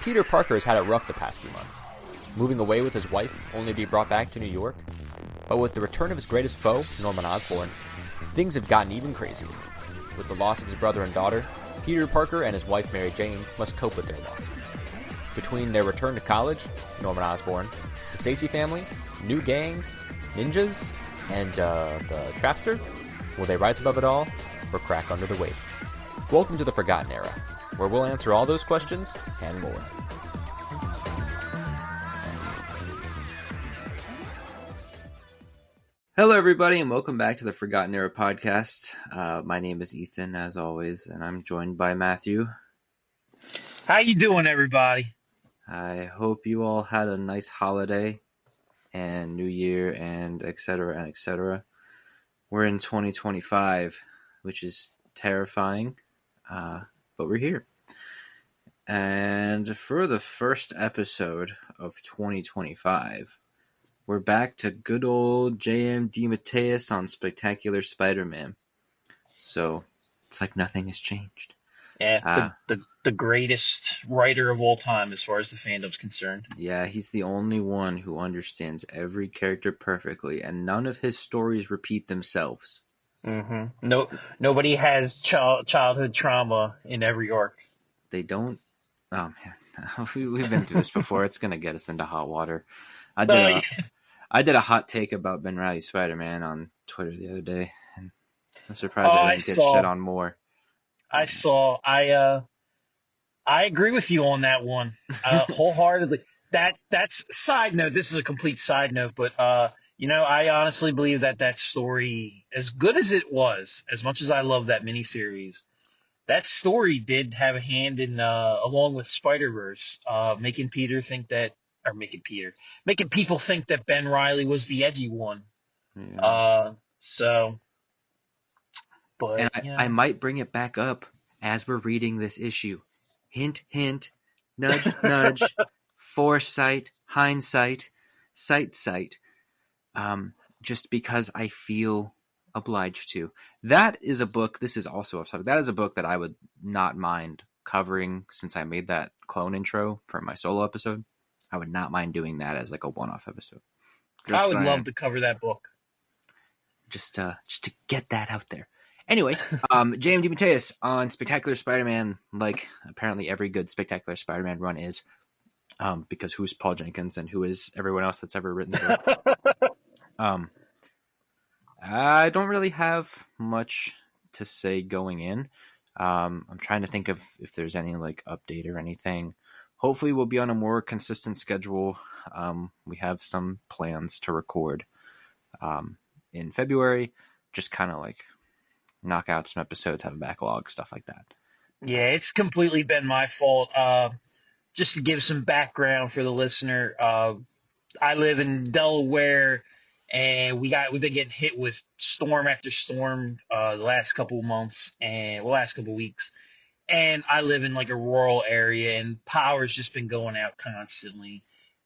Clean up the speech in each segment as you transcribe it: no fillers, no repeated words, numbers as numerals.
Peter Parker has had it rough the past few months, moving away with his wife only to be brought back to New York. But with the return of his greatest foe, Norman Osborn, things have gotten even crazier. With the loss of his brother and daughter, Peter Parker and his wife Mary Jane must cope with their losses. Between their return to college, Norman Osborn, the Stacy family, new gangs, ninjas, and the Trapster, will they rise above it all or crack under the weight? Welcome to the Forgotten Era, where we'll answer all those questions and more. Hello, everybody, and welcome back to the Forgotten Era podcast. My name is Ethan, as always, and I'm joined by Matthew. How you doing, everybody? I hope you all had a nice holiday and New Year and et cetera and et cetera. We're in 2025, which is terrifying, but we're here. And for the first episode of 2025, we're back to good old J.M. DeMatteis on Spectacular Spider-Man. So it's like nothing has changed. Yeah, the greatest writer of all time as far as the fandom's concerned. Yeah, he's the only one who understands every character perfectly, and none of his stories repeat themselves. Mm-hmm. Nobody has childhood trauma in every arc. They don't. Oh man, we've been through this before. It's gonna get us into hot water. I did a hot take about Ben Reilly's Spider-Man on Twitter the other day, and I'm surprised I didn't get shit on more. I agree with you on that one, wholeheartedly. That's side note. This is a complete side note, but I honestly believe that story, as good as it was, as much as I love that miniseries, that story did have a hand in, along with Spider-Verse, making people think that Ben Reilly was the edgy one. Yeah. But and I might bring it back up as we're reading this issue. Hint, hint, nudge, nudge, foresight, hindsight, sight. Just because I feel obliged to. That is a book. This is also off topic. That is a book that I would not mind covering since I made that clone intro for my solo episode. I would not mind doing that as like a one-off episode. I would love to cover that book. Just to get that out there. Anyway, J.M. DeMatteis on Spectacular Spider-Man, like apparently every good Spectacular Spider-Man run is, because who's Paul Jenkins and who is everyone else that's ever written the book. I don't really have much to say going in. I'm trying to think of if there's any like update or anything. Hopefully we'll be on a more consistent schedule. We have some plans to record in February, just kind of like knock out some episodes, have a backlog, stuff like that. Yeah, it's completely been my fault. Just to give some background for the listener, I live in Delaware, and we've been getting hit with storm after storm the last couple of months and last couple of weeks. And I live in like a rural area, and power's just been going out constantly,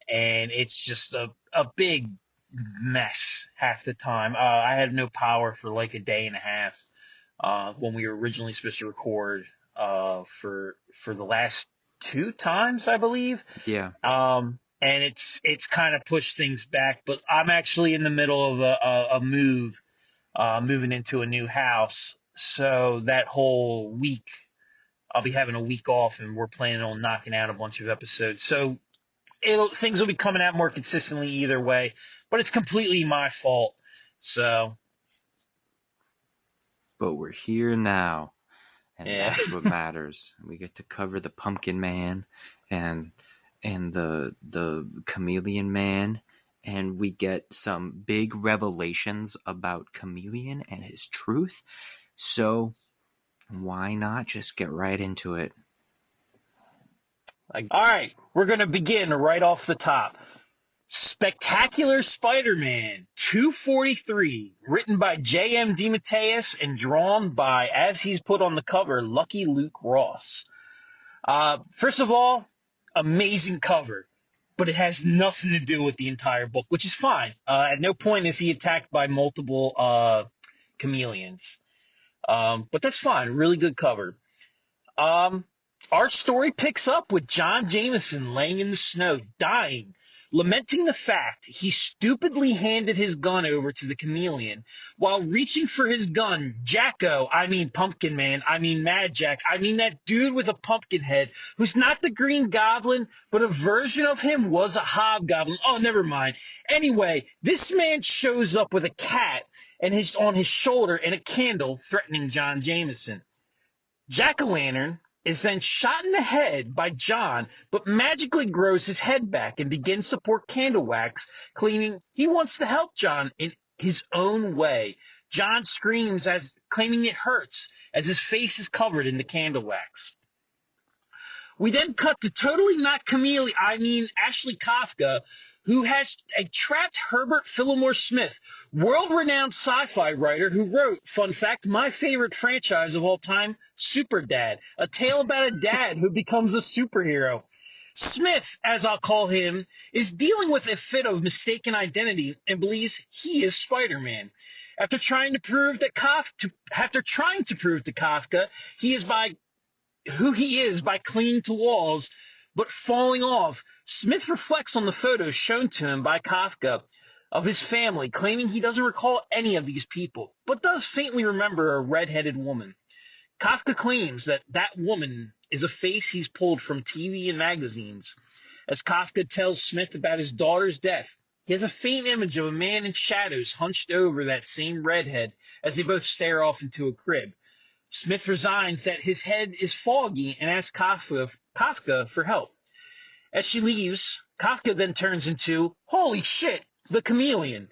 and it's just a big mess half the time. I had no power for like a day and a half when we were originally supposed to record for the last 2 times, I believe. Yeah. And it's kind of pushed things back, but I'm actually in the middle of a move, moving into a new house. So that whole week, I'll be having a week off, and we're planning on knocking out a bunch of episodes. So things will be coming out more consistently either way, but it's completely my fault. So. But we're here now, and Yeah. That's what matters. We get to cover the Pumpkin Man and the Chameleon Man, and we get some big revelations about Chameleon and his truth. So why not just get right into it? All right, we're going to begin right off the top. Spectacular Spider-Man 243, written by J.M. DeMatteis and drawn by, as he's put on the cover, Lucky Luke Ross. First of all, amazing cover, but it has nothing to do with the entire book, which is fine. At no point is he attacked by multiple chameleons. But that's fine. Really good cover. Our story picks up with John Jameson laying in the snow, dying, lamenting the fact he stupidly handed his gun over to the chameleon. While reaching for his gun, Jacko, I mean Pumpkin Man, I mean Mad Jack, I mean that dude with a pumpkin head, who's not the Green Goblin, but a version of him was a hobgoblin. Oh, never mind. Anyway, this man shows up with a cat and on his shoulder and a candle threatening John Jameson. Jack-o'-lantern is then shot in the head by John, but magically grows his head back and begins to pour candle wax, claiming he wants to help John in his own way. John screams, claiming it hurts, as his face is covered in the candle wax. We then cut to totally not Ashley Kafka, who has trapped Herbert Fillmore Smith, world-renowned sci-fi writer who wrote, fun fact, my favorite franchise of all time, Super Dad, a tale about a dad who becomes a superhero. Smith, as I'll call him, is dealing with a fit of mistaken identity and believes he is Spider-Man. After trying to prove to Kafka who he is by clinging to walls, but falling off, Smith reflects on the photos shown to him by Kafka of his family, claiming he doesn't recall any of these people, but does faintly remember a red-headed woman. Kafka claims that woman is a face he's pulled from TV and magazines. As Kafka tells Smith about his daughter's death, he has a faint image of a man in shadows hunched over that same redhead as they both stare off into a crib. Smith resigns that his head is foggy and asks Kafka for help. As she leaves, Kafka then turns into, holy shit, the chameleon.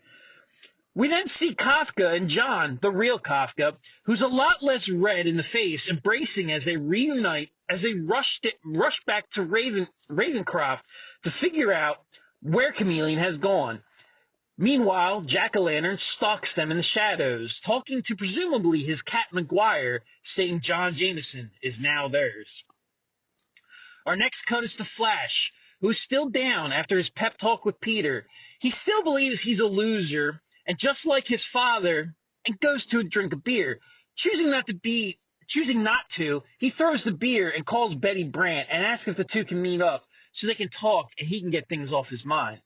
We then see Kafka and John, the real Kafka, who's a lot less red in the face, embracing as they reunite, as they rush back to Ravencroft to figure out where Chameleon has gone. Meanwhile, Jack-o'-lantern stalks them in the shadows, talking to presumably his cat McGuire, stating John Jameson is now theirs. Our next cut is to Flash, who is still down after his pep talk with Peter. He still believes he's a loser, and just like his father, and goes to drink a beer. Choosing not to, he throws the beer and calls Betty Brant and asks if the two can meet up so they can talk and he can get things off his mind.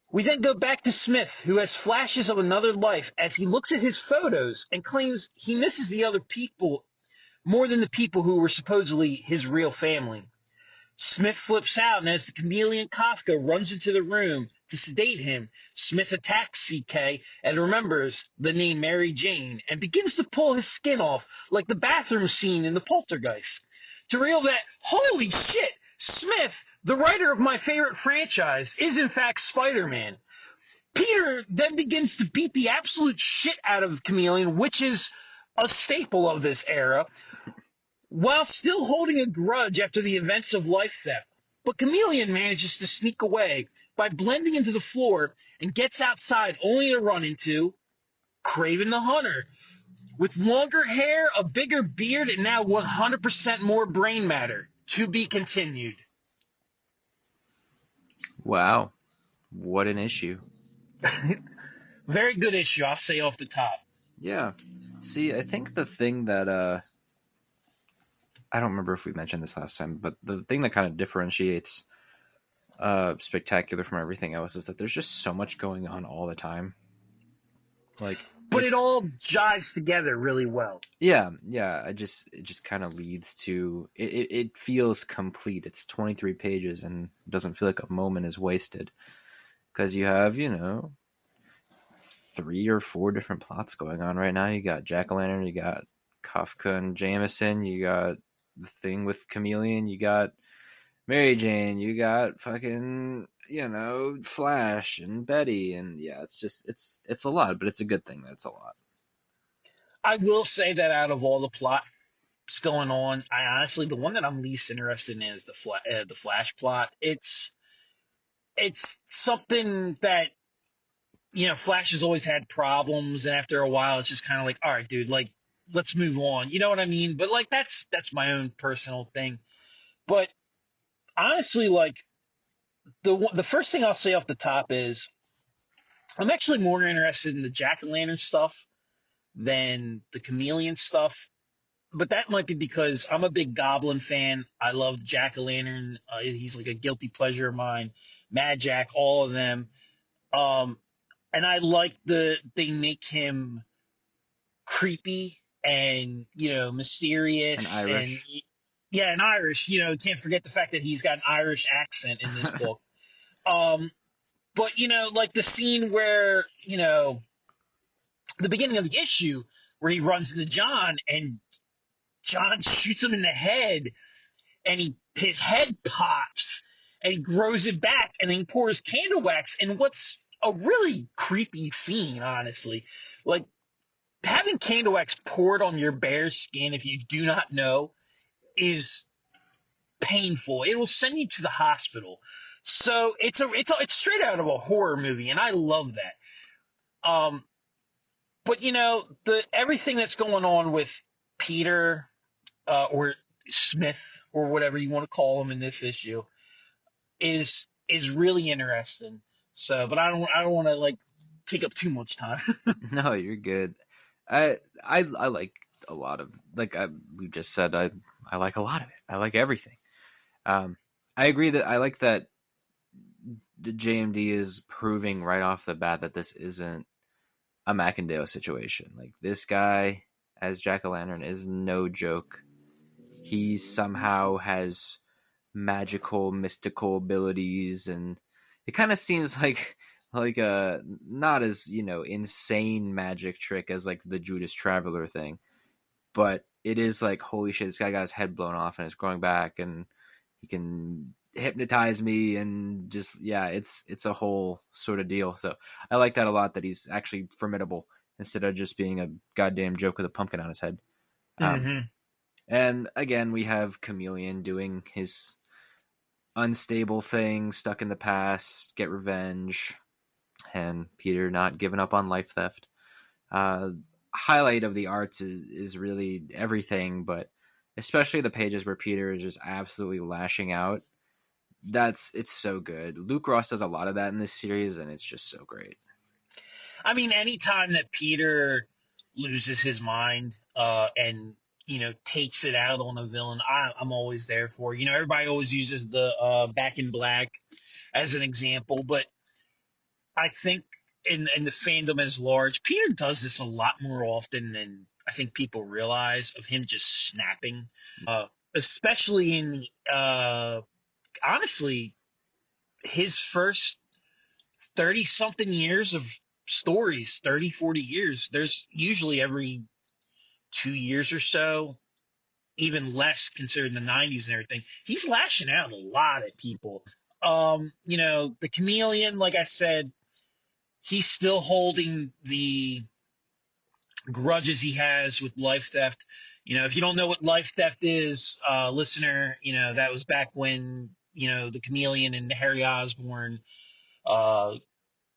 We then go back to Smith, who has flashes of another life as he looks at his photos and claims he misses the other people more than the people who were supposedly his real family. Smith flips out, and as the chameleon Kafka runs into the room to sedate him, Smith attacks CK and remembers the name Mary Jane and begins to pull his skin off like the bathroom scene in the Poltergeist to reveal that, holy shit, Smith, the writer of my favorite franchise, is in fact Spider-Man. Peter then begins to beat the absolute shit out of Chameleon, which is a staple of this era, while still holding a grudge after the events of life theft. But Chameleon manages to sneak away by blending into the floor and gets outside only to run into Kraven the Hunter. With longer hair, a bigger beard, and now 100% more brain matter. To be continued. Wow. What an issue. Very good issue, I'll say off the top. Yeah. See, I think the thing that I don't remember if we mentioned this last time, but the thing that kind of differentiates Spectacular from everything else is that there's just so much going on all the time. But it all jives together really well. Yeah. It just kind of leads to it feels complete. It's 23 pages and it doesn't feel like a moment is wasted because you have 3 or 4 different plots going on right now. You got Jack-o'-lantern, you got Kafka and Jameson, you got the thing with Chameleon, you got Mary Jane, you got fucking Flash and Betty, and yeah, it's a lot, but it's a good thing that it's a lot. I will say that out of all the plots going on, the one that I'm least interested in is the Flash plot. It's something that Flash has always had problems, and after a while, it's just kind of like, all right, dude, like let's move on. You know what I mean? But like that's my own personal thing. But honestly, like the first thing I'll say off the top is I'm actually more interested in the Jack-o'-lantern stuff than the Chameleon stuff. but that might be because I'm a big Goblin fan. I love Jack o' Lantern. He's like a guilty pleasure of mine. Mad Jack, all of them. Um, and I like they make him creepy and mysterious And and Irish. yeah, and Irish. Can't forget the fact that he's got an Irish accent in this book. Um, but like the scene where the beginning of the issue where he runs into John and John shoots him in the head and his head pops and he grows it back and then he pours candle wax and what's a really creepy scene, honestly. Like having candle wax poured on your bare skin, if you do not know, is painful. It will send you to the hospital. So it's straight out of a horror movie, and I love that. But the everything that's going on with Peter or Smith or whatever you want to call him in this issue is really interesting. So, but I don't want to like take up too much time. No, you're good. I like a lot of we just said I like a lot of it. I like everything. I agree that I like that the JMD is proving right off the bat that this isn't a Macandale situation. Like this guy as Jack o' Lantern is no joke. He somehow has magical, mystical abilities, and it kind of seems like a not as insane magic trick as like the Judas Traveler thing, but it is like holy shit, this guy got his head blown off and it's growing back, and he can hypnotize me, and just it's a whole sort of deal. So I like that a lot, that he's actually formidable instead of just being a goddamn joke with a pumpkin on his head. Um, Mm-hmm. and again, we have Chameleon doing his unstable thing, stuck in the past, get revenge, and Peter not giving up on life theft. Highlight of the arts is really everything, but especially the pages where Peter is just absolutely lashing out. It's so good. Luke Ross does a lot of that in this series, and it's just so great. I mean, anytime that Peter loses his mind and takes it out on a villain, I'm always there for. Everybody always uses the Back in Black as an example, but I think in the fandom as large, Peter does this a lot more often than I think people realize, of him just snapping, especially in honestly his first 30 something years of stories, 30, 40 years. There's usually every 2 years or so, even less considering the 90s and everything. He's lashing out a lot at people. The Chameleon, like I said, he's still holding the grudges he has with life theft. If you don't know what life theft is, listener, that was back when, the Chameleon and Harry Osborn uh,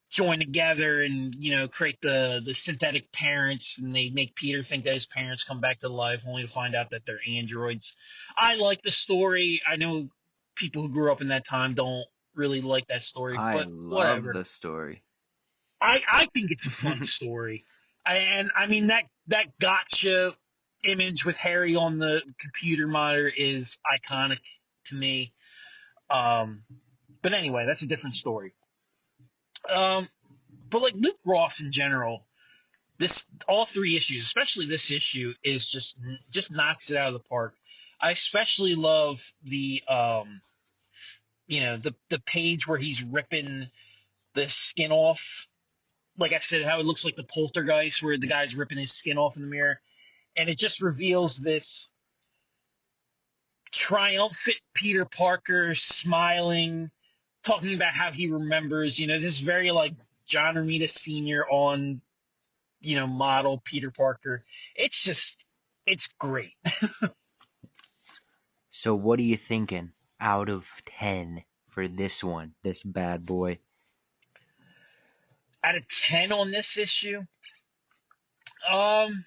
join together and create the synthetic parents, and they make Peter think that his parents come back to life only to find out that they're androids. I like the story. I know people who grew up in that time don't really like that story, I but love whatever. the story. I think it's a fun story. And I mean that gotcha image with Harry on the computer monitor is iconic to me. But anyway, that's a different story. Um, but like Luke Ross in general, this all three issues, especially this issue, is just knocks it out of the park. I especially love the page where he's ripping the skin off. Like I said, how it looks like the poltergeist where the guy's ripping his skin off in the mirror, and it just reveals this triumphant Peter Parker smiling, talking about how he remembers. This very like John Romita Sr. on model Peter Parker. It's great. So what are you thinking out of 10 for this one, this bad boy? Out of 10 on this issue, um,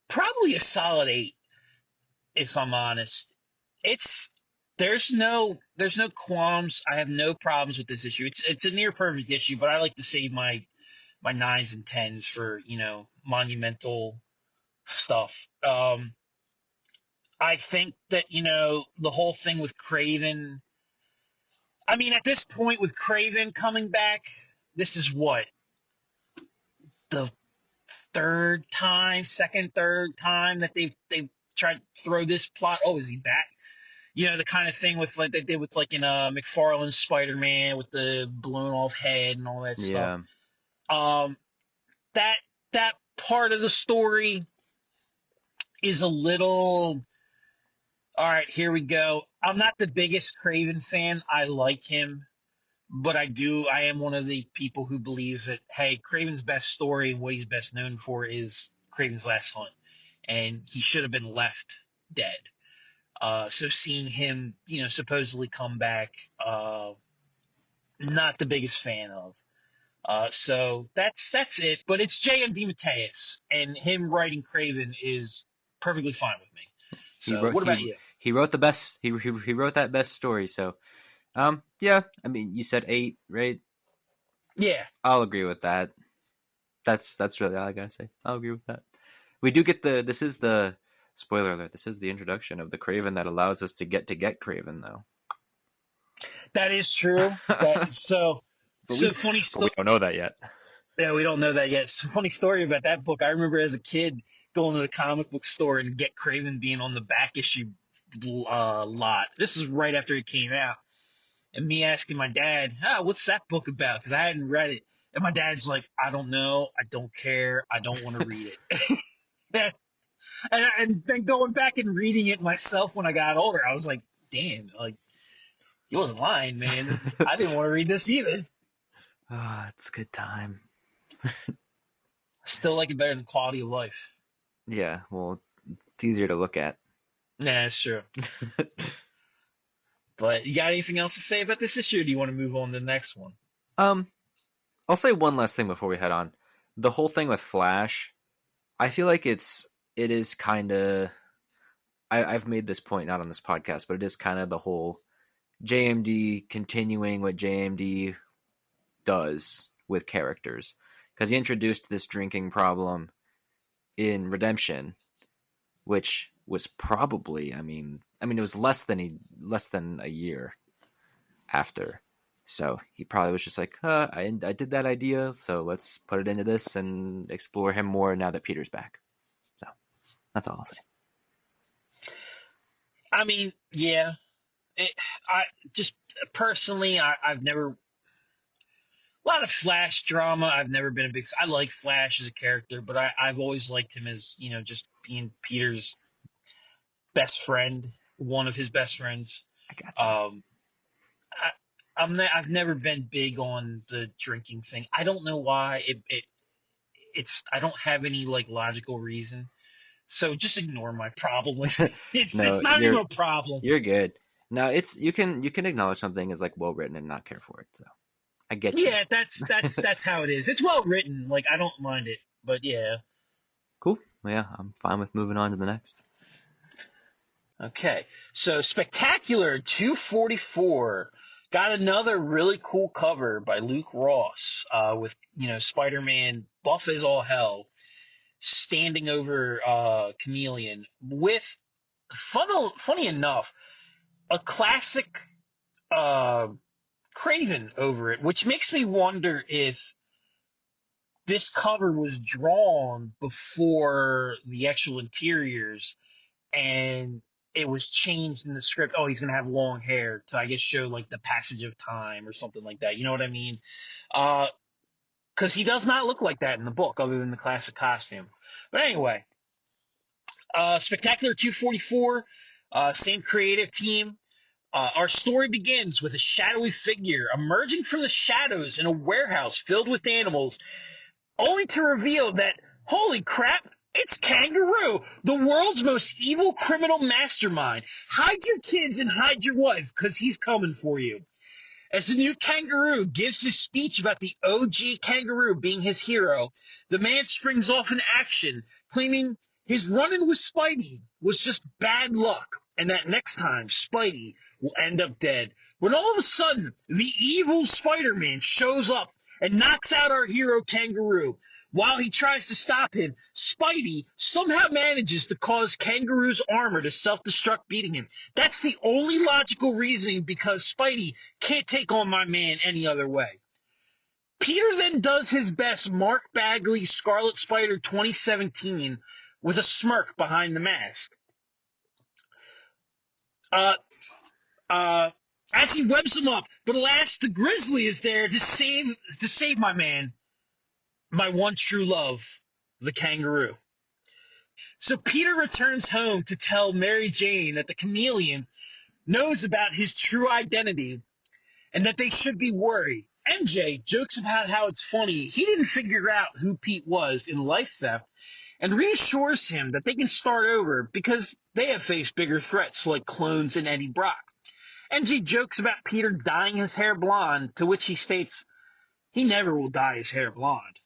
probably a solid 8, if I'm honest. It's there's no qualms. I have no problems with this issue. It's a near perfect issue, but I like to save my 9s and 10s for monumental stuff. I think that, the whole thing with Craven, I mean, at this point with Craven coming back, this is what, the third time that they've tried to throw this plot. Oh, is he back? The kind of thing with like they did with like in McFarlane's Spider-Man with the blown off head and all that stuff. Yeah. Um, that that part of the story is a little. All right, here we go. I'm not the biggest Craven fan. I like him, but I am one of the people who believes that, hey, Craven's best story and what he's best known for is Craven's Last Hunt, and he should have been left dead. So seeing him, supposedly come back, not the biggest fan of. So that's it. But it's J.M. DeMatteis, and him writing Craven is perfectly fine with me. So what about you? He wrote the best. He wrote that best story. So, yeah. I mean, you said 8, right? Yeah. I'll agree with that. That's really all I gotta say. I'll agree with that. We do get this is the spoiler alert. This is the introduction of the Craven that allows us to get Craven, though. That is true. So funny story. We don't know that yet. Yeah, we don't know that yet. It's a funny story about that book. I remember as a kid going to the comic book store and Get Craven being on the back issue lot. This is right after it came out. And me asking my dad, what's that book about? Because I hadn't read it. And my dad's like, I don't know. I don't care. I don't want to read it. and then going back and reading it myself when I got older, I was like, damn, like, he wasn't lying, man. I didn't want to read this either. It's a good time. Still like it better than Quality of Life. Yeah, well, it's easier to look at. Nah, that's true. But you got anything else to say about this issue, or do you want to move on to the next one? I'll say one last thing before we head on. The whole thing with Flash, I feel like it is kind of. I've made this point not on this podcast, but it is kind of the whole JMD continuing what JMD does with characters, because he introduced this drinking problem in Redemption, which was probably, I mean, it was less than a year after, so he probably was just like, I did that idea, so let's put it into this and explore him more now that Peter's back. So that's all I'll say. I mean, yeah, I just personally, I've never. A lot of Flash drama. I've never been a big. I like Flash as a character, but I've always liked him as, just being Peter's best friend, one of his best friends. I got you. I've never been big on the drinking thing. I don't know why. It's I don't have any like logical reason. So just ignore my problem with it. It's not even a problem. You're good. No, it's you can acknowledge something as like well written and not care for it. So I get you. Yeah, that's how it is. It's well written. Like, I don't mind it, but yeah. Cool. Well, yeah, I'm fine with moving on to the next. Okay, so Spectacular 244 got another really cool cover by Luke Ross with Spider-Man buff as all hell, standing over Chameleon with funny enough a classic Craven over it, which makes me wonder if this cover was drawn before the actual interiors and it was changed in the script. Oh, he's going to have long hair to, I guess, show like the passage of time or something like that. You know what I mean? Because he does not look like that in the book other than the classic costume. But anyway, Spectacular 244, same creative team. Our story begins with a shadowy figure emerging from the shadows in a warehouse filled with animals, only to reveal that, holy crap, it's Kangaroo, the world's most evil criminal mastermind. Hide your kids and hide your wife, because he's coming for you. As the new Kangaroo gives his speech about the OG Kangaroo being his hero, the man springs off in action, claiming his run-in with Spidey was just bad luck, and that next time Spidey will end up dead. When all of a sudden, the evil Spider-Man shows up and knocks out our hero Kangaroo. While he tries to stop him, Spidey somehow manages to cause Kangaroo's armor to self-destruct, beating him. That's the only logical reasoning, because Spidey can't take on my man any other way. Peter then does his best Mark Bagley Scarlet Spider 2017 with a smirk behind the mask. As he webs him up, but alas, the Grizzly is there to save my man, my one true love, the Kangaroo. So Peter returns home to tell Mary Jane that the Chameleon knows about his true identity and that they should be worried. MJ jokes about how it's funny he didn't figure out who Pete was in Life Theft, and reassures him that they can start over because they have faced bigger threats like clones and Eddie Brock. MJ jokes about Peter dyeing his hair blonde, to which he states he never will dye his hair blonde.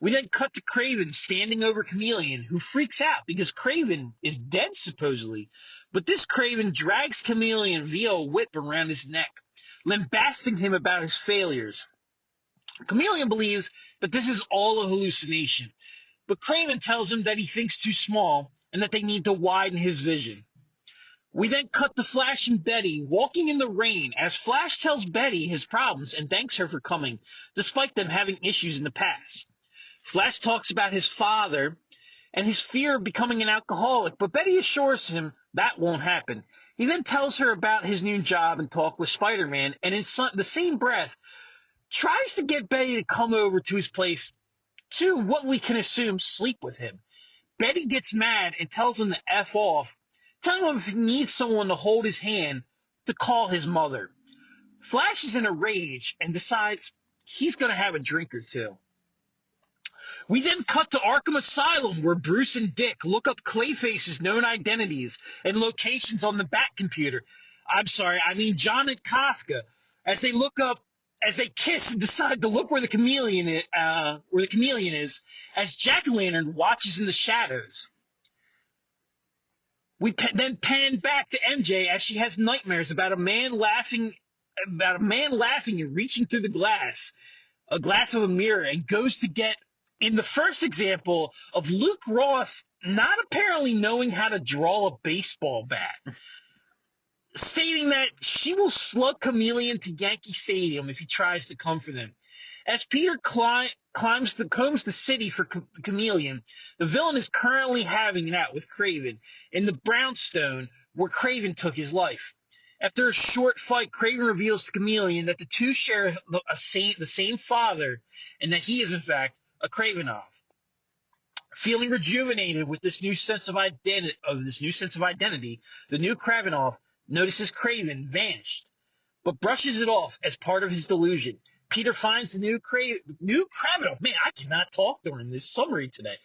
We then cut to Kraven standing over Chameleon, who freaks out because Kraven is dead supposedly, but this Kraven drags Chameleon via a whip around his neck, lambasting him about his failures. Chameleon believes that this is all a hallucination, but Kraven tells him that he thinks too small and that they need to widen his vision. We then cut to Flash and Betty walking in the rain as Flash tells Betty his problems and thanks her for coming, despite them having issues in the past. Flash talks about his father and his fear of becoming an alcoholic, but Betty assures him that won't happen. He then tells her about his new job and talk with Spider-Man, and in the same breath tries to get Betty to come over to his place to, what we can assume, sleep with him. Betty gets mad and tells him to F off, telling him if he needs someone to hold his hand, to call his mother. Flash is in a rage and decides he's going to have a drink or two. We then cut to Arkham Asylum, where Bruce and Dick look up Clayface's known identities and locations on the Bat computer. John and Kafka, as they kiss and decide to look where the chameleon is, as Jack-o'-lantern watches in the shadows. We then pan back to MJ as she has nightmares about a man laughing and reaching through a glass of a mirror, and goes to get, in the first example of Luke Ross not apparently knowing how to draw a baseball bat, stating that she will slug Chameleon to Yankee Stadium if he tries to come for them. As Peter combs the city for the Chameleon, the villain is currently having it out with Kraven in the brownstone where Kraven took his life. After a short fight, Kraven reveals to Chameleon that the two share the same father, and that he is in fact a Kravinoff. Feeling rejuvenated with this new sense of identity, the new Kravinoff notices Kraven vanished, but brushes it off as part of his delusion. Peter finds the new Kravinoff. Man, I cannot talk during this summary today,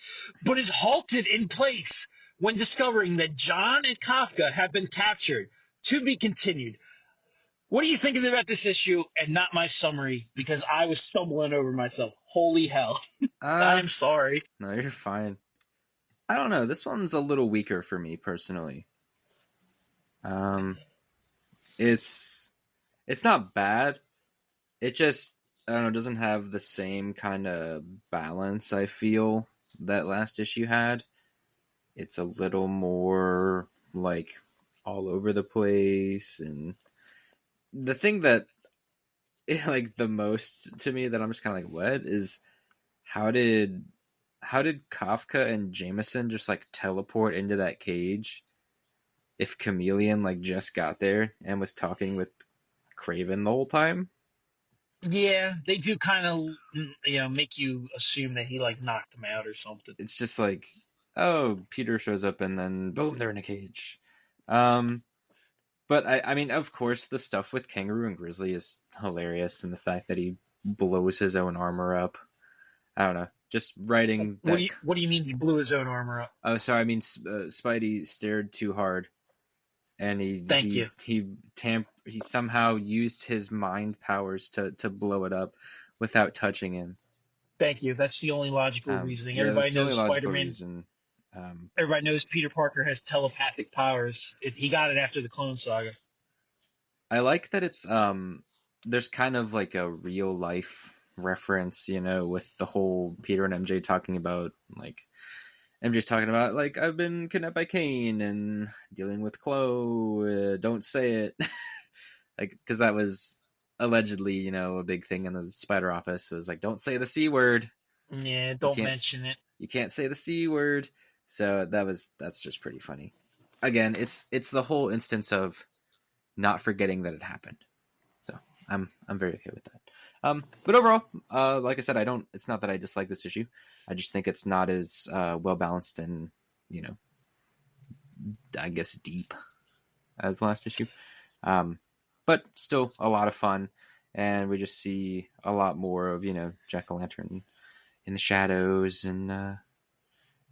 but is halted in place when discovering that John and Kafka have been captured. To be continued. What are you thinking about this issue and not my summary? Because I was stumbling over myself. Holy hell. I'm sorry. No, you're fine. I don't know. This one's a little weaker for me personally. It's not bad. It just, I don't know, doesn't have the same kind of balance I feel that last issue had. It's a little more like all over the place, and the thing that like the most to me that I'm just kind of like, what is, how did Kafka and Jameson just like teleport into that cage if Chameleon like just got there and was talking with Kraven the whole time? Yeah, they do kind of, make you assume that he like knocked him out or something. It's just like, oh, Peter shows up and then boom, they're in a cage. But I mean, of course, the stuff with Kangaroo and Grizzly is hilarious, and the fact that he blows his own armor up. I don't know. Just writing that. What do you mean he blew his own armor up? Oh, sorry. I mean, Spidey stared too hard, and he somehow used his mind powers to blow it up without touching him. Thank you. That's the only logical reasoning. Everybody knows Spider-Man. Everybody knows Peter Parker has telepathic powers. He got it after the Clone Saga. I like that it's there's kind of like a real life reference, with the whole Peter and MJ talking about, like, MJ's talking about, like, I've been kidnapped by Kane and dealing with Chloe, don't say it. Like, because that was allegedly, a big thing in the Spider office was like, don't say the C word. Yeah, don't mention it. You can't say the C word. So that's just pretty funny. Again, it's the whole instance of not forgetting that it happened. So I'm very okay with that. But overall, like I said, it's not that I dislike this issue. I just think it's not as well balanced and, I guess deep as the last issue. But still a lot of fun. And we just see a lot more of, Jack-o'-lantern in the shadows. And the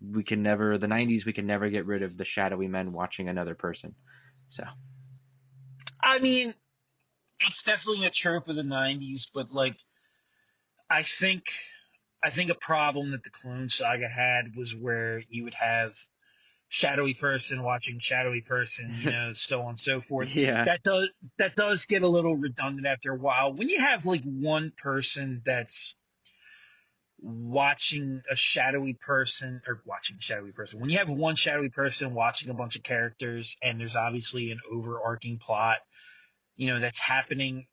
90s, we can never get rid of the shadowy men watching another person. So. I mean, it's definitely a trope of the 90s, but, like, I think a problem that the Clone Saga had was where you would have shadowy person watching shadowy person, so on and so forth. Yeah. That does get a little redundant after a while. When you have like one person that's watching a shadowy person when you have one shadowy person watching a bunch of characters and there's obviously an overarching plot, that's happening,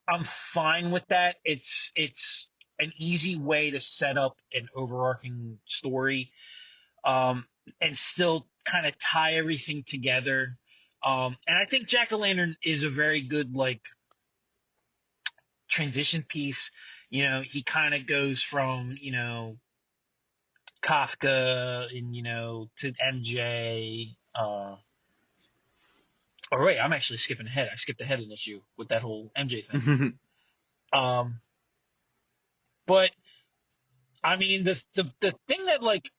I'm fine with that. It's an easy way to set up an overarching story. And still kind of tie everything together. And I think Jack-o'-lantern is a very good, like, transition piece. He kind of goes from, Kafka and, to MJ. Wait, I'm actually skipping ahead. I skipped ahead an issue with that whole MJ thing. But I mean, the thing that, like,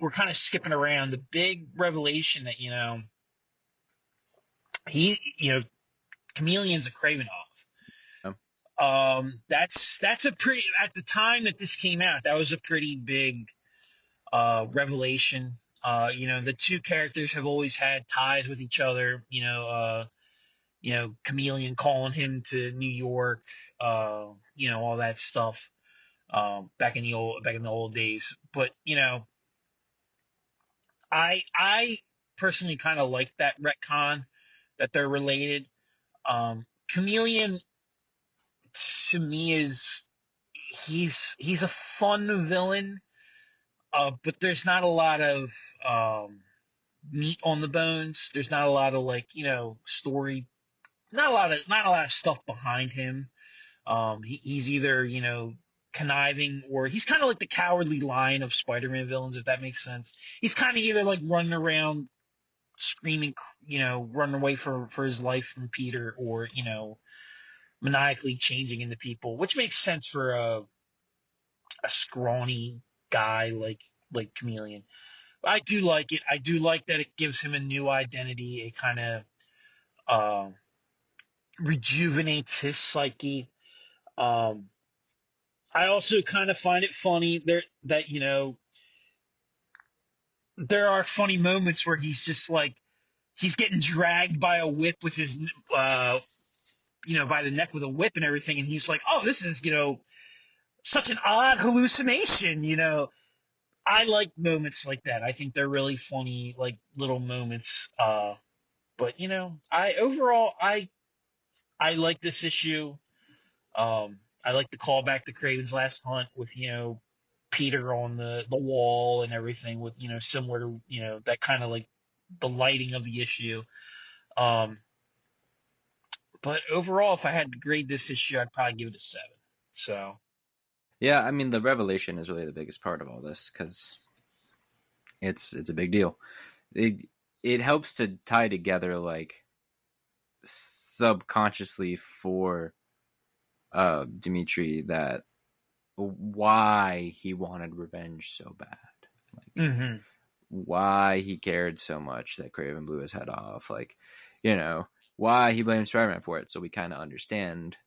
we're kind of skipping around the big revelation that, he, Chameleon's a Kravinoff. That's a pretty, at the time that this came out, that was a pretty big revelation. The two characters have always had ties with each other. Chameleon calling him to New York. All that stuff. Back in the old days. But I personally kind of like that retcon that they're related. Chameleon to me he's a fun villain, but there's not a lot of meat on the bones. There's not a lot of, like, story, not a lot of stuff behind him. He's either conniving, or he's kind of like the Cowardly Lion of Spider-Man villains, if that makes sense. He's kind of either like running around screaming, running away for his life from Peter, or maniacally changing into people, which makes sense for a scrawny guy like Chameleon. I do like it. I do like that it gives him a new identity. It kind of rejuvenates his psyche. I also kind of find it funny that there are funny moments where he's just like, he's getting dragged by a whip with his by the neck with a whip and everything, and he's like, oh, this is such an odd hallucination. I like moments like that. I think they're really funny, like, little moments. But I like this issue. I like the callback to Craven's Last Hunt with Peter on the wall and everything, with similar to that kind of like the lighting of the issue. But overall, if I had to grade this issue, I'd probably give it a 7. So. Yeah, I mean, the revelation is really the biggest part of all this, because it's a big deal. It helps to tie together, like, subconsciously for Dimitri, that why he wanted revenge so bad, like, why he cared so much that Kraven blew his head off, like, why he blamed Spider-Man for it. So we kind of understand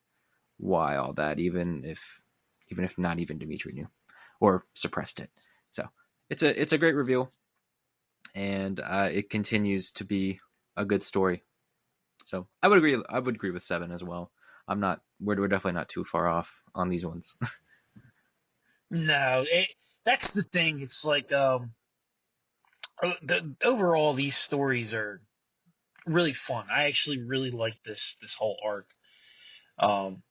why all that, even if not even Dimitri knew or suppressed it. So it's a great reveal, and it continues to be a good story. So I would agree with 7 as well. We're definitely not too far off on these ones. No, that's the thing. It's like overall these stories are really fun. I actually really like this whole arc. Um,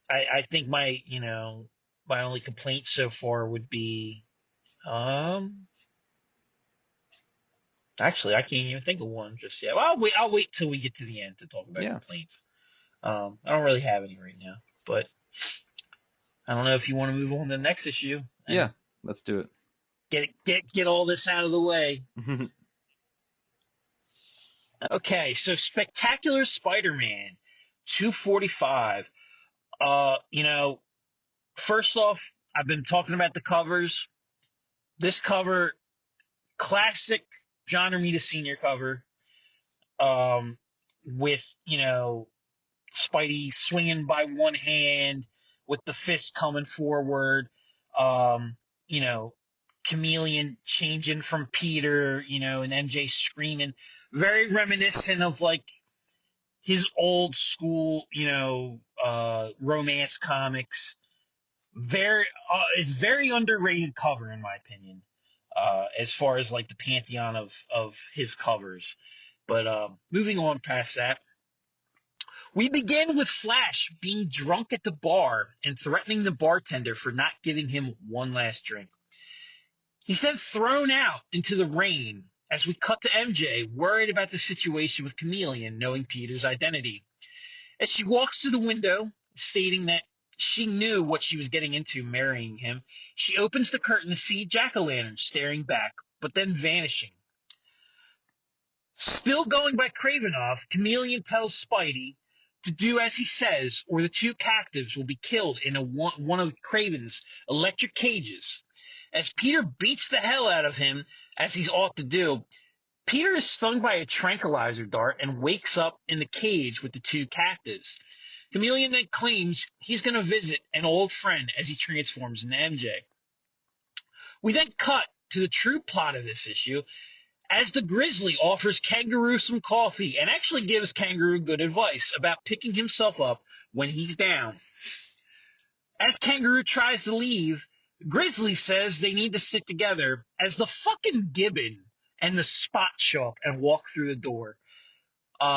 I think my only complaint so far would be um actually I can't even think of one just yet. Well, I'll wait till we get to the end to talk about Yeah. complaints. I don't really have any right now, but I don't know if you want to move on to the next issue Yeah, and let's do get all this out of the way. it. Okay, so Spectacular Spider-Man 245. First off, I've been talking about the covers. This cover, classic John Romita Sr. cover, with, Spidey swinging by one hand with the fist coming forward, um, you know, Chameleon changing from Peter, and MJ screaming. Very reminiscent of like his old school, romance comics. It's very underrated cover in my opinion, as far as like the pantheon of his covers. But moving on past that, we begin with Flash being drunk at the bar and threatening the bartender for not giving him one last drink. He's then thrown out into the rain as we cut to MJ, worried about the situation with Chameleon knowing Peter's identity. As she walks to the window, stating that she knew what she was getting into marrying him, she opens the curtain to see Jack-o'-lantern staring back, but then vanishing. Still going by Kravinoff, Chameleon tells Spidey to do as he says, or the two captives will be killed in one of Kraven's electric cages. As Peter beats the hell out of him, as he's ought to do, Peter is stung by a tranquilizer dart and wakes up in the cage with the two captives. Chameleon then claims he's going to visit an old friend as he transforms into MJ. We then cut to the true plot of this issue, as the Grizzly offers Kangaroo some coffee and actually gives Kangaroo good advice about picking himself up when he's down. As Kangaroo tries to leave, Grizzly says they need to stick together as the fucking Gibbon and the Spot show up and walk through the door. 10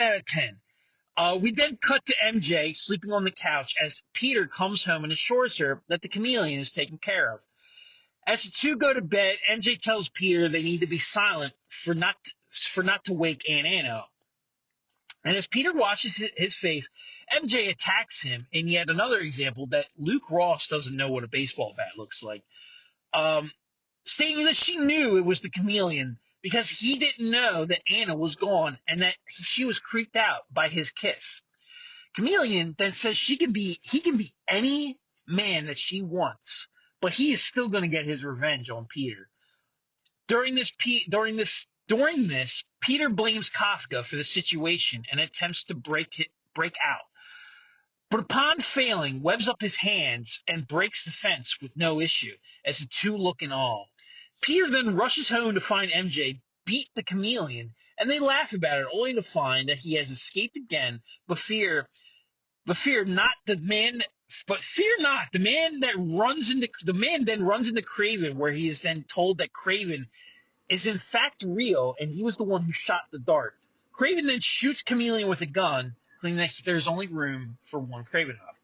out of 10. We then cut to MJ sleeping on the couch as Peter comes home and assures her that the Chameleon is taken care of. As the two go to bed, MJ tells Peter they need to be silent for not to wake Aunt Anna up. And as Peter watches his face, MJ attacks him in yet another example that Luke Ross doesn't know what a baseball bat looks like, stating that she knew it was the Chameleon because he didn't know that Anna was gone and that she was creeped out by his kiss. Chameleon then says he can be any man that she wants, but he is still going to get his revenge on Peter. During this, Peter blames Kafka for the situation and attempts to break out. But upon failing, webs up his hands and breaks the fence with no issue, as the two look in awe. Peter then rushes home to find MJ beat the Chameleon, and they laugh about it, only to find that he has escaped again, but fear not the man then runs into Kraven, where he is then told that Kraven is in fact real and he was the one who shot the dart. Kraven then shoots Chameleon with a gun, claiming that there's only room for one Kravinoff.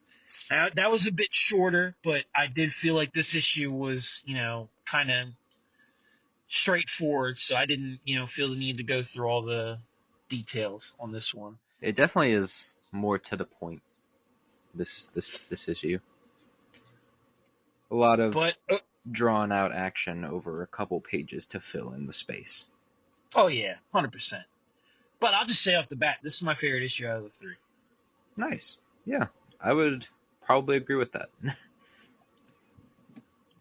Now, that was a bit shorter, but I did feel like this issue was, kind of straightforward, so I didn't, feel the need to go through all the details on this one. It definitely is more to the point. This issue. A lot of drawn out action over a couple pages to fill in the space. Oh yeah, 100%. But I'll just say off the bat, this is my favorite issue out of the three. Nice. Yeah, I would probably agree with that.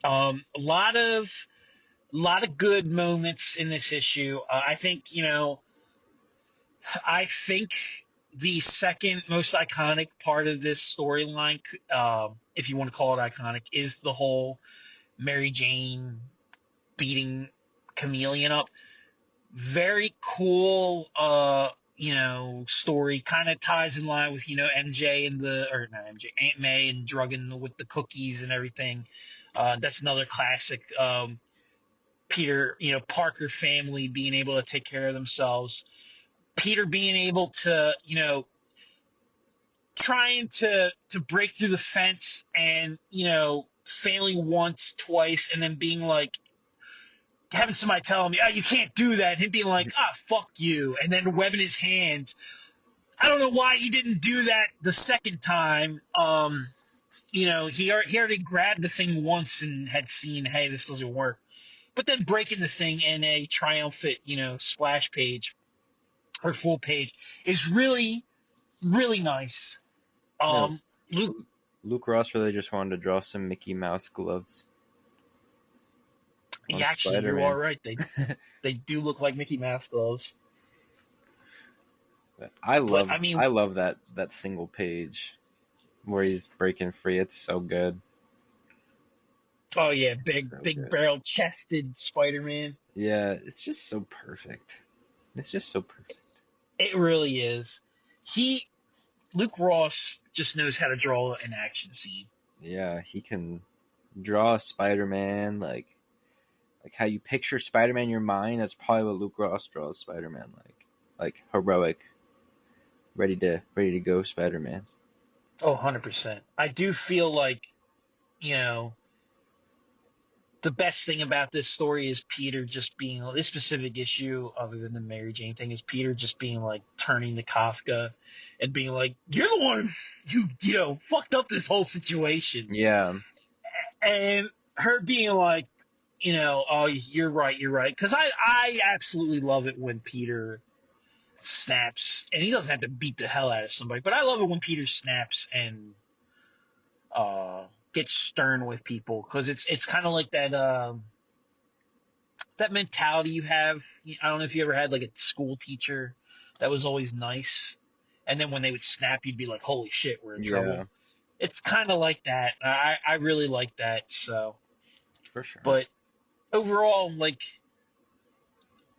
A lot of good moments in this issue. I think the second most iconic part of this storyline, if you want to call it iconic, is the whole Mary Jane beating Chameleon up. Very cool, story kind of ties in line with, MJ or not MJ, Aunt May and drugging with the cookies and everything. That's another classic. Peter, Parker family being able to take care of themselves. Peter being able to, trying to break through the fence and, failing once, twice, and then being like, having somebody tell him, you can't do that. And him being like, fuck you. And then webbing his hands. I don't know why he didn't do that the second time. He already grabbed the thing once and had seen, hey, this doesn't work. But then breaking the thing in a triumphant, splash page or full page is really, really nice. No, Luke, Luke Ross really just wanted to draw some Mickey Mouse gloves on actually, you Spider-Man. are right. They do look like Mickey Mouse gloves. I love that single page where he's breaking free. It's so good. Oh yeah, big barrel chested Spider-Man. Yeah, it's just so perfect. It's just so perfect. It really is. Luke Ross just knows how to draw an action scene. Yeah, he can draw Spider-Man like how you picture Spider-Man in your mind. That's probably what Luke Ross draws Spider-Man like heroic, ready to go Spider-Man. Oh, 100%. I do feel like, the best thing about this story is Peter just being, this specific issue, other than the Mary Jane thing, is Peter just being like turning to Kafka and being like, you're the one who, fucked up this whole situation. Yeah. And her being like, oh, you're right. Because I absolutely love it when Peter snaps, and he doesn't have to beat the hell out of somebody, but I love it when Peter snaps and gets stern with people, because it's kind of like that mentality you have. I don't know if you ever had like a school teacher that was always nice, and then when they would snap, you'd be like, holy shit, we're in trouble. It's kind of like that. I really like that. So for sure. But overall, like,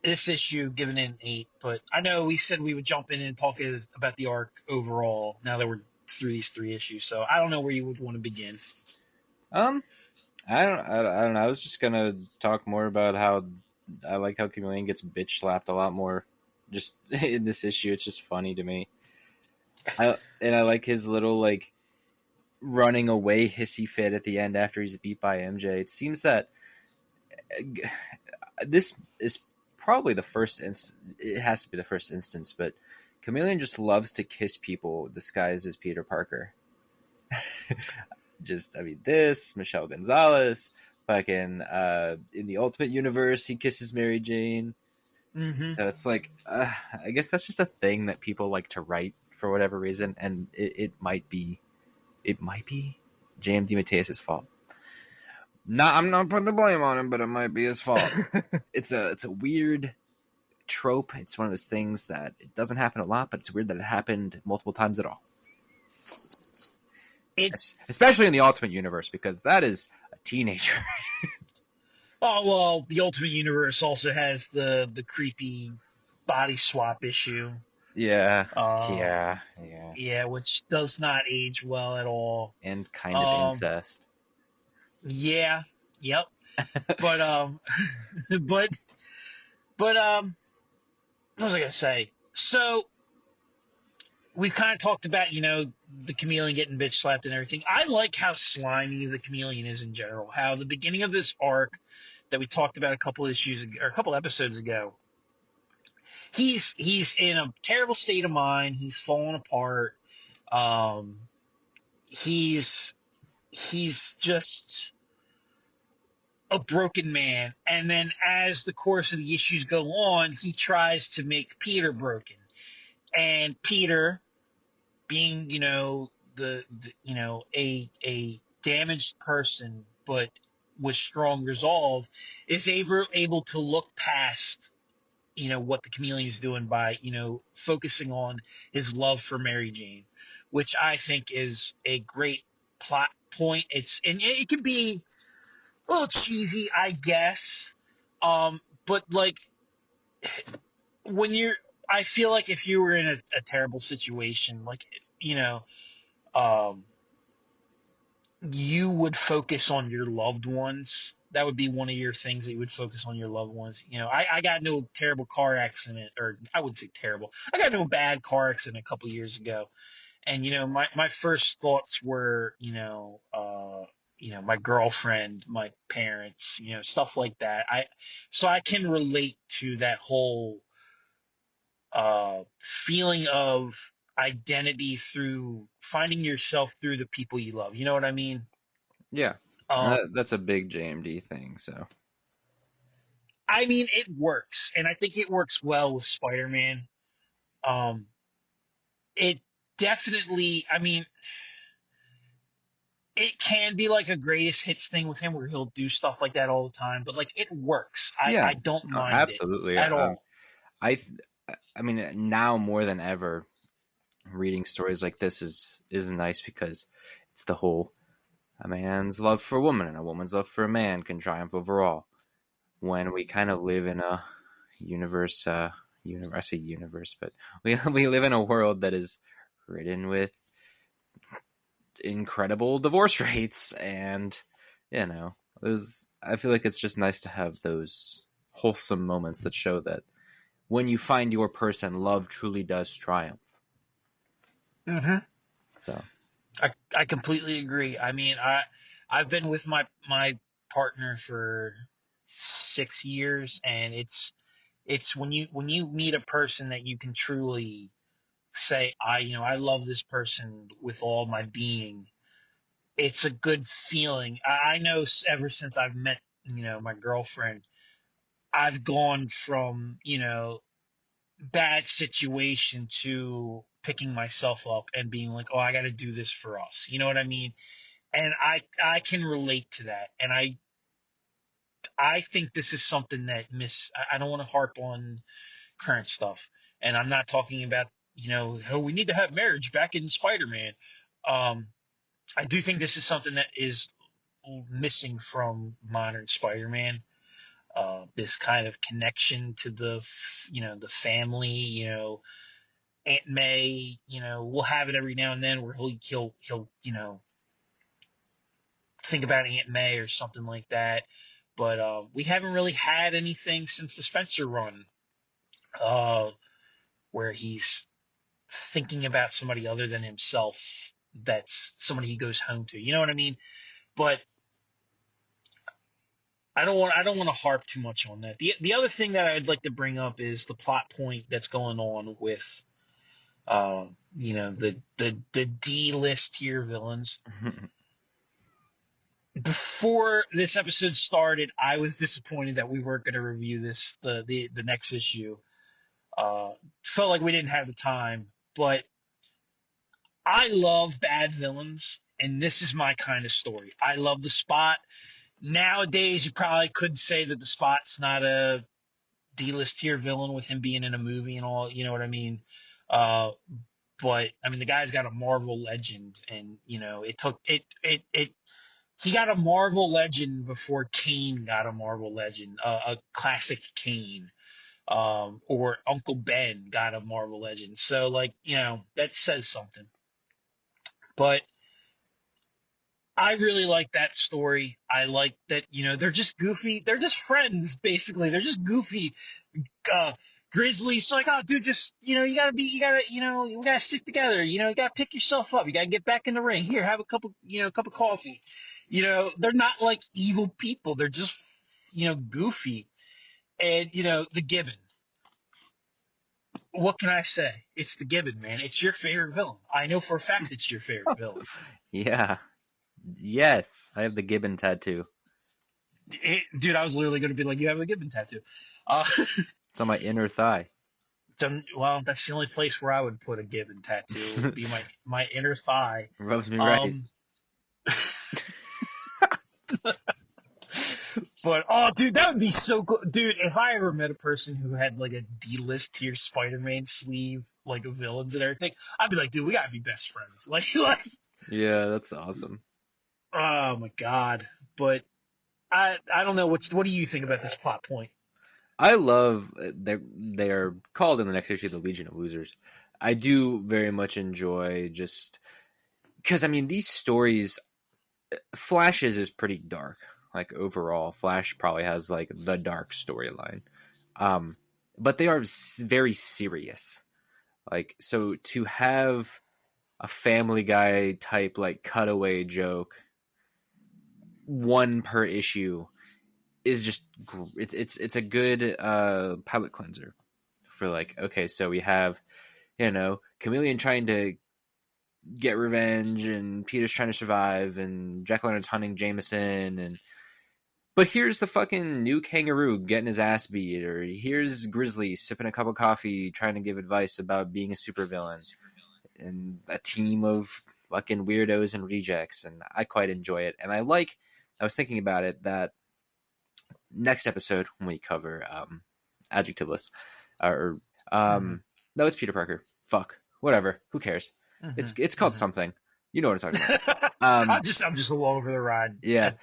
this issue, given it an 8, but I know we said we would jump in and talk about the arc overall now that we're through these 3 issues, so I don't know where you would want to begin. I don't know. I was just gonna talk more about how I like how Chameleon gets bitch slapped a lot more just in this issue. It's just funny to me. I like his little like running away hissy fit at the end after he's beat by MJ. It seems that this is probably the first instance. It has to be the first instance, but Chameleon just loves to kiss people disguised as Peter Parker. This Michelle Gonzalez, fucking in the Ultimate Universe, he kisses Mary Jane. Mm-hmm. So it's like, I guess that's just a thing that people like to write for whatever reason, and it might be J.M. DeMatteis' fault. I'm not putting the blame on him, but it might be his fault. It's a weird trope. It's one of those things that it doesn't happen a lot, but it's weird that it happened multiple times at all. Especially in the Ultimate Universe, because that is a teenager. Oh, well, the Ultimate Universe also has the creepy body swap issue. Yeah. Yeah, which does not age well at all. And kind of incest. Yeah. Yep. But what was I gonna say? So we've kind of talked about, the Chameleon getting bitch slapped and everything. I like how slimy the Chameleon is in general. How the beginning of this arc that we talked about a couple episodes ago, he's in a terrible state of mind. He's falling apart. He's just a broken man. And then as the course of the issues go on, he tries to make Peter broken. And Peter, being, a damaged person, but with strong resolve, is able to look past, what the Chameleon is doing by, focusing on his love for Mary Jane, which I think is a great plot point. And it can be a little cheesy, I guess. But like, I feel like if you were in a terrible situation, like, you know, um, you would focus on your loved ones. That would be one of your things that you would focus on your loved ones. I got no terrible car accident, or I wouldn't say terrible. I got no bad car accident a couple years ago. And, my first thoughts were, my girlfriend, my parents, stuff like that. So I can relate to that whole, feeling of identity through finding yourself through the people you love. You know what I mean? Yeah, Um, that's a big JMD thing. So I mean, it works, and I think it works well with Spider-Man. Um, it definitely, I mean, it can be like a greatest hits thing with him where he'll do stuff like that all the time, but like it works. yeah, I don't no, mind it absolutely. at all. I I mean, now more than ever, reading stories like this is nice because it's the whole a man's love for a woman and a woman's love for a man can triumph over all. When we kind of live in a universe, I say universe, but we live in a world that is ridden with incredible divorce rates, and there's I feel like it's just nice to have those wholesome moments that show that when you find your person, love truly does triumph. Hmm. So I completely agree. I mean, I've been with my partner for 6 years, and it's when you meet a person that you can truly say, I love this person with all my being. It's a good feeling. I know ever since I've met, my girlfriend, I've gone from, bad situation to picking myself up and being like, oh, I got to do this for us. You know what I mean? And I can relate to that. And I think this is something that I don't want to harp on current stuff. And I'm not talking about, oh, we need to have marriage back in Spider-Man. Um, I do think this is something that is missing from modern Spider-Man. This kind of connection to the family, Aunt May, we'll have it every now and then where he'll think about Aunt May or something like that. But we haven't really had anything since the Spencer run, uh, where he's thinking about somebody other than himself. That's somebody he goes home to. You know what I mean? But I don't want to harp too much on that. The other thing that I'd like to bring up is the plot point that's going on with the D list tier villains. Before this episode started, I was disappointed that we weren't going to review the next issue. Felt like we didn't have the time, but I love bad villains, and this is my kind of story. I love the Spot. Nowadays, you probably could say that the Spot's not a D-list tier villain with him being in a movie and all. You know what I mean? Uh, but I mean, the guy's got a Marvel legend, and it took it. He got a Marvel legend before Kane got a Marvel legend, a classic Kane, or Uncle Ben got a Marvel legend. So like, that says something. But I really like that story. I like that, they're just goofy. They're just friends, basically. They're just goofy. Uh, Grizzly's like, oh, dude, just, we gotta stick together. You gotta pick yourself up. You gotta get back in the ring. Here, have a cup of coffee. They're not like evil people. They're just, goofy. And, the Gibbon. What can I say? It's the Gibbon, man. It's your favorite villain. I know for a fact it's your favorite villain. yeah, yes, I have the Gibbon tattoo. Dude, I was literally going to be like, you have a Gibbon tattoo. It's on my inner thigh. Well, that's the only place where I would put a Gibbon tattoo. Would be my inner thigh. Rubs me right. But oh, dude, that would be so cool, dude. If I ever met a person who had like a D-list tier Spider-Man sleeve, like of villains and everything, I'd be like, dude, we gotta be best friends. Like, yeah, that's awesome. Oh my god! But I don't know. What do you think about this plot point? I love they're called in the next issue the Legion of Losers. I do very much enjoy just because I mean these stories. Flash's is pretty dark. Like overall, Flash probably has like the dark storyline, but they are very serious. Like so to have a Family Guy type like cutaway joke, one per issue, is just it's a good palate cleanser for like okay, so we have Chameleon trying to get revenge and Peter's trying to survive and Jack Lantern's hunting Jameson but here's the fucking new kangaroo getting his ass beat, or here's Grizzly sipping a cup of coffee trying to give advice about being a supervillain, and a team of fucking weirdos and rejects, and I quite enjoy it. And I was thinking about it that next episode when we cover adjectiveless or no, it's Peter Parker. Fuck. Whatever. Who cares? It's called something. You know what I'm talking about. I'm just a little over the ride. Yeah.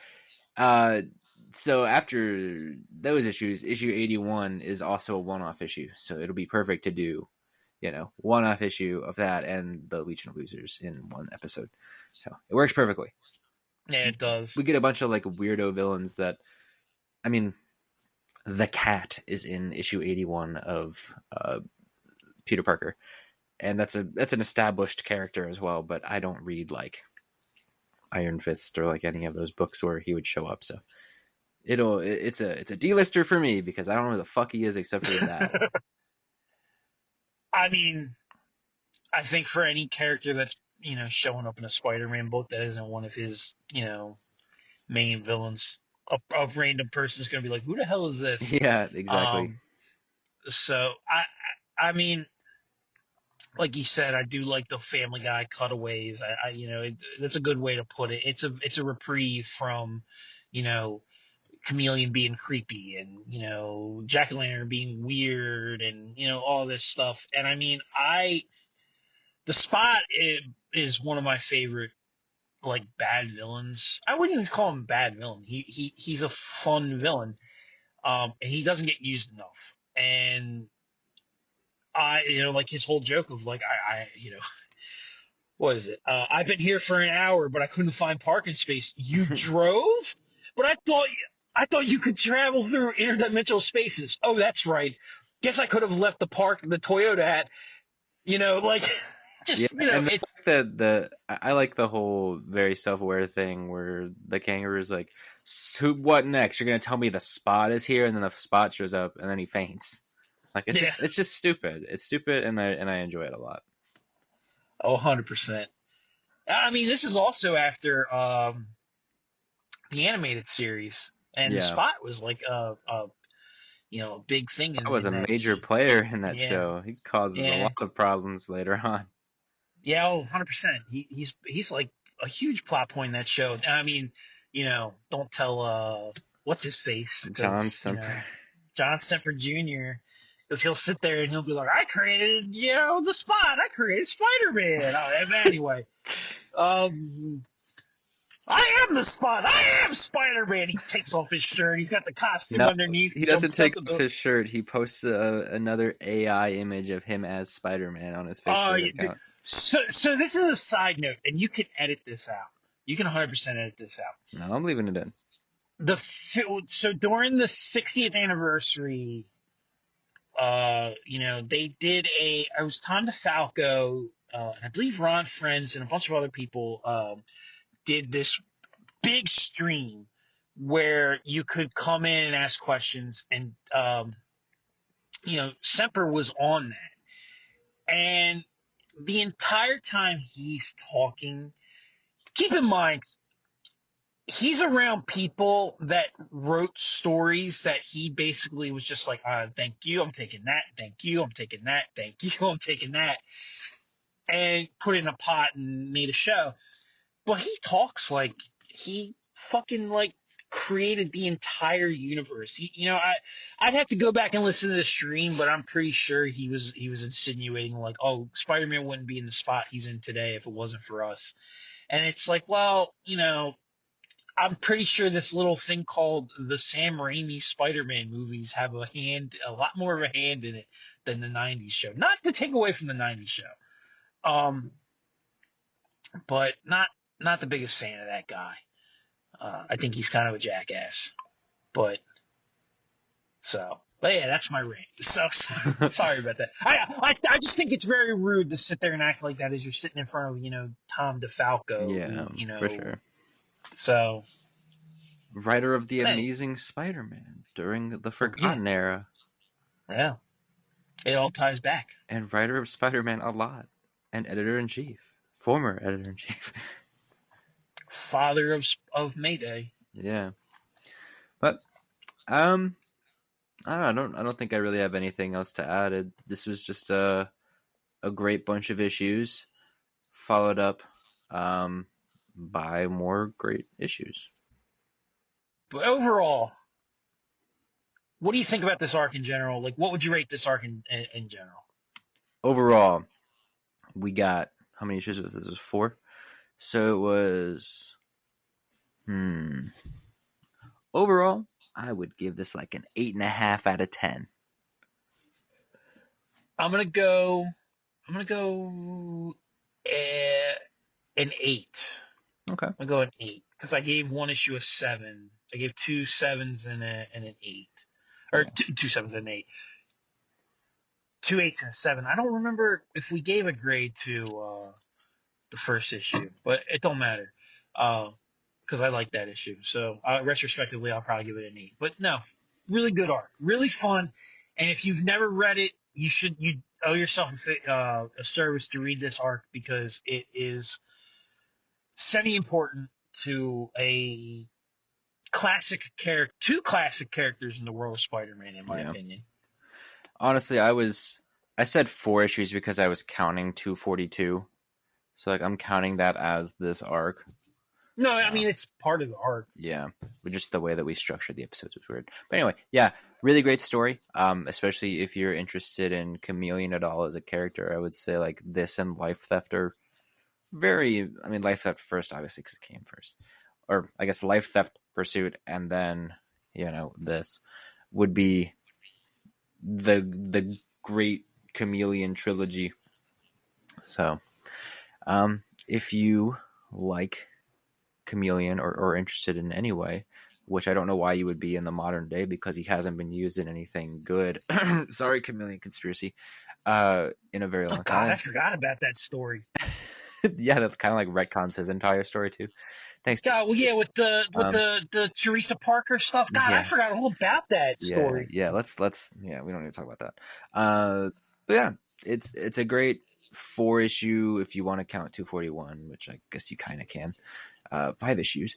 So after those issues, issue 81 is also a one-off issue. So it'll be perfect to do, one-off issue of that and the Legion of Losers in one episode. So it works perfectly. Yeah, it does. We get a bunch of like weirdo villains that, I mean, the Cat is in issue 81 of Peter Parker. And that's an established character as well, but I don't read like Iron Fist or like any of those books where he would show up. So it's a D-lister for me because I don't know who the fuck he is except for that. I mean, I think for any character that's showing up in a Spider-Man book that isn't one of his main villains, a random person is going to be like, who the hell is this? Yeah, exactly. So I mean, like you said, I do like the Family Guy cutaways. That's a good way to put it. It's a reprieve from, Chameleon being creepy and Jack-o'-lantern being weird and all this stuff. And I mean, the Spot is one of my favorite like bad villains. I wouldn't even call him a bad villain. He's a fun villain, and he doesn't get used enough. And like his whole joke of like what is it? I've been here for an hour, but I couldn't find parking space. You drove? But I thought you could travel through interdimensional spaces. Oh, that's right. Guess I could have left the Toyota at, like, just, and the it's fact that I like the whole very self-aware thing where the kangaroo's like, so what next? You're gonna tell me the Spot is here, and then the Spot shows up, and then he faints. Like it's just stupid. It's stupid, and I enjoy it a lot. 100%. I mean, this is also after the animated series, and the Spot was like a big thing. I was a major player in that show. He causes a lot of problems later on. Yeah, 100%. He's like a huge plot point in that show. And I mean, don't tell what's his face, John Semper. John Semper Jr. Because he'll sit there and he'll be like, I created, the Spot. I created Spider-Man. Anyway, I am the Spot. I am Spider-Man. He takes off his shirt. He's got the costume underneath. He doesn't take off his shirt. He posts another AI image of him as Spider-Man on his Facebook account. So this is a side note, and you can edit this out. You can 100% edit this out. No, I'm leaving it in. So during the 60th anniversary, they did it was Tom DeFalco, and I believe Ron Friends and a bunch of other people did this big stream where you could come in and ask questions, and Semper was on that, and the entire time he's talking, keep in mind he's around people that wrote stories that he basically was just like, thank you, I'm taking that, thank you, I'm taking that, thank you, I'm taking that, and put it in a pot and made a show. But he talks like he fucking like created the entire universe. I'd have to go back and listen to the stream, but I'm pretty sure he was insinuating like, oh, Spider-Man wouldn't be in the spot he's in today if it wasn't for us. And it's like, well, I'm pretty sure this little thing called the Sam Raimi Spider-Man movies have a lot more of a hand in it than the '90s show. Not to take away from the '90s show, um, but not the biggest fan of that guy. I think he's kind of a jackass. But yeah, that's my rant. So sorry about that. I just think it's very rude to sit there and act like that as you're sitting in front of Tom DeFalco. Yeah, for sure. So. Writer of The Amazing Spider-Man during the Forgotten Era. Yeah. It all ties back. And writer of Spider-Man a lot. And editor-in-chief. Former editor-in-chief. Father of Mayday. Yeah. But, I don't think I really have anything else to add. This was just a great bunch of issues followed up by more great issues. But overall, what do you think about this arc in general? Like, what would you rate this arc in general? Overall, we got, how many issues was this? It was 4. So it was, overall, I would give this like an 8.5 out of 10. I'm gonna go an 8. Okay. I'm gonna go an 8 because I gave one issue a 7. I gave 2 7s and an 8, or 2 7s and an 8. 2 8s and a 7. I don't remember if we gave a grade to the first issue, but it don't matter because I like that issue. So retrospectively, I'll probably give it an 8. But no, really good arc, really fun. And if you've never read it, you owe yourself a service to read this arc because it is semi-important to two classic characters in the world of Spider-Man, in my opinion. Honestly, I said 4 issues because I was counting 242. So like I'm counting that as this arc. No, I mean it's part of the arc. Yeah, but just the way that we structured the episodes was weird. But anyway, yeah, really great story. Especially if you're interested in Chameleon at all as a character, I would say like this and Life Theft are Life Theft first, obviously, because it came first. Or I guess Life Theft Pursuit, and then this would be the great Chameleon trilogy. So, if you like Chameleon or interested in any way, which I don't know why you would be in the modern day because he hasn't been used in anything good. Sorry, Chameleon Conspiracy. In a very long time. I forgot about that story. Yeah, that's kind of like retcons his entire story too. Thanks. God, well, yeah, with the Teresa Parker stuff. God, I forgot all about that story. Yeah, let's we don't need to talk about that. But yeah, it's a great 4-issue if you want to count 241, which I guess you kind of can. 5 issues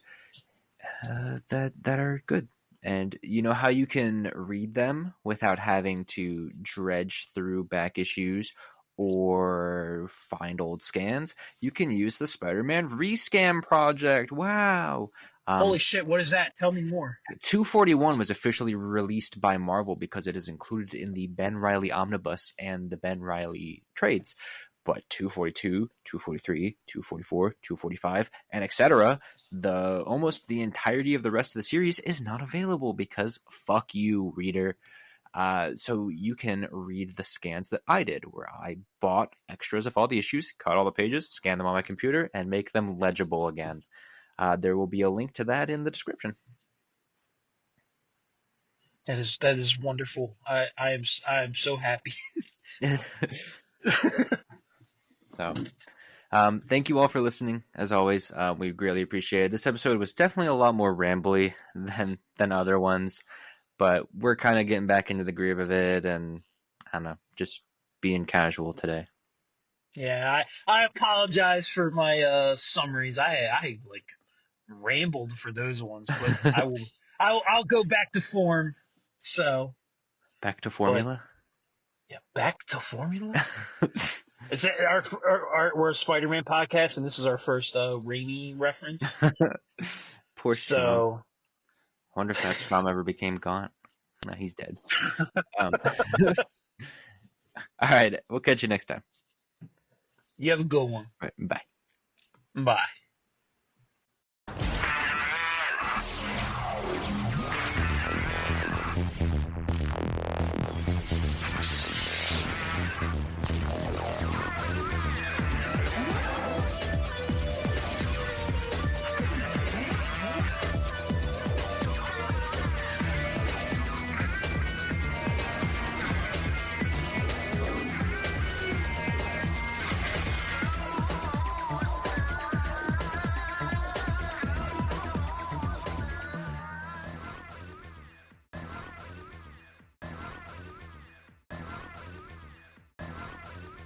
that are good. And you know how you can read them without having to dredge through back issues or find old scans? You can use the Spider-Man Rescan project. Wow. Holy shit, what is that? Tell me more. 241 was officially released by Marvel because it is included in the Ben Reilly Omnibus and the Ben Reilly trades. But 242, 243, 244, 245, and etc., almost the entirety of the rest of the series is not available because fuck you, reader. So you can read the scans that I did, where I bought extras of all the issues, cut all the pages, scanned them on my computer, and make them legible again. There will be a link to that in the description. That is wonderful. I am so happy. So, thank you all for listening. As always, we greatly appreciate it. This episode was definitely a lot more rambly than other ones, but we're kind of getting back into the groove of it, and I don't know, just being casual today. Yeah, I apologize for my summaries. I like rambled for those ones, but I'll go back to form. So back to formula. Yeah, back to formula. Is it we're a Spider-Man podcast, and this is our first Raimi reference. Poor Strom. Wonder if that Strom ever became Gaunt. No, he's dead. All right, we'll catch you next time. You have a good one. All right, bye. Bye.